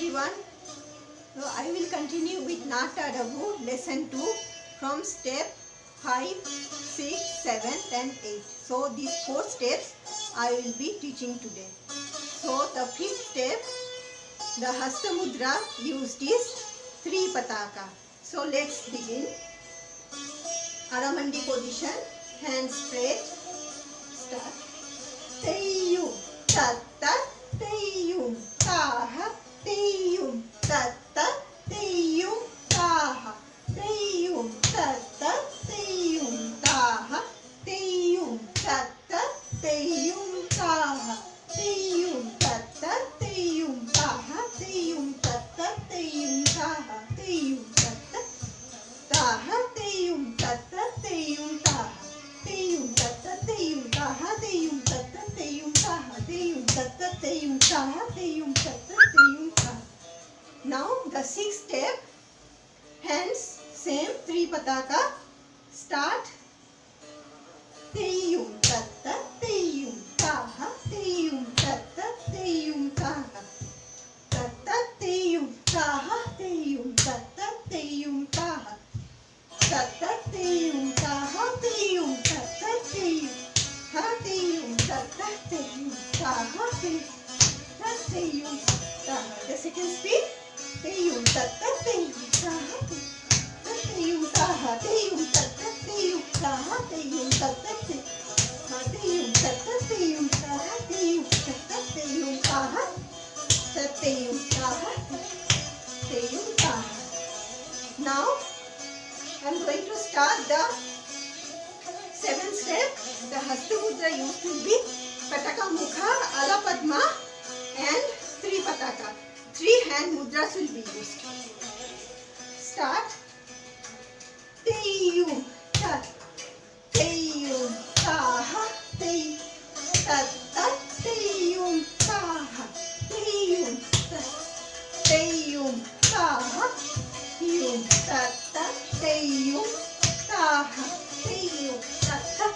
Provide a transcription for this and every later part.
everyone. So I will continue with Natyadavu lesson 2 from step 5, 6, 7 and 8. So these 4 steps I will be teaching today. So the 5th step, the Hasta Mudra used is 3 Pataka. So let's begin. Aramandi position, hands spread, start. Teyum, tatta, teyum, taha, teyum, tatta, teyum, taha, teyum, tatta, teyum, taha, teyum, tatta, teyum, taha, teyum, tatta, teyum, taha, teyum, tatta, teyum, taha, teyum, tatta, taha, teyum, tatta, teyum, taha, teyum, tatta, teyum, taha, teyum, tatta, teyum, taha, teyum, tatta, teyum, taha, teyum, tatta, teyum, taha. Now the 6th step, hands same 3 pataka, start. Teyum, tatta, teyum, taha, teyum, tatta, teyum, taha, tatta, teyum, taha, teyum, tatta, teyum, taha, tatta, teyum, taha, teyum, tatta, teyum, ha, teyum, tatta, teyum, taha, teyum, taha. The second speed, teyum, tatta, teyum, taha, teyum, taha, teyum, tatta, teyum, taha, teyum, tatta, teyum, tatta, teyum, taha, teyum, tatta, teyum, taha, teyum, taha, teyum, taha. Now I am going to start the 7th step. The Hasta Mudra used to be Pataka Mukha, Ala Padma and 3 Pataka. 3 hand mudras will be used. Start. Teyum, tat, teyum, taha, tatta, teyum, taha, teyum, teyum, taha, teyum, tatta, teyum, taha, teyum, tatta,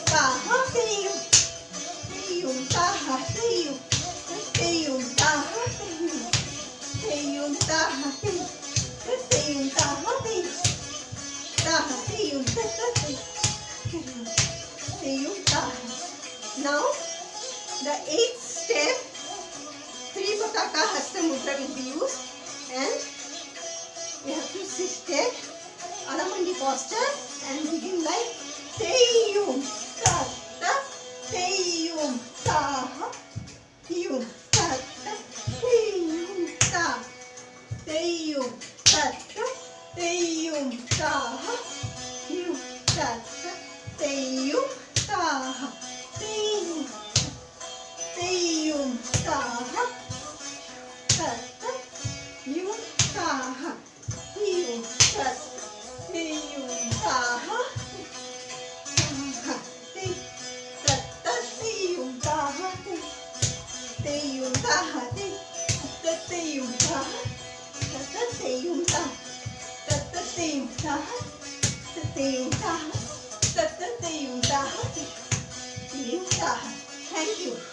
taha, teyum, teyum, taha, teyum, teyum, taha, teyum, teyum, taha, teyum, taha, teyum, taha, teyum, tatta, teyum, taha. Now the 8th step, 3 Pataka Hasta Mudra will be used and we have to take Aramandi posture and begin like Teyum, tatta, teyum, taha, teyum, tatta, teyum, taha, teyum, tatta, teyum, taha, teyum, tatta, teyum, taha, teyum, teyum, taha, tatta, teyum, taha, teyum, tatta, teyum, taha, tatta, teyum, taha, teyum, taha, tatta, teyum, taha, tatta, teyum, taha, tatta, teyum, taha, tatta, teyum, taha, tatta, teyum, taha, teyum, taha. Thank you.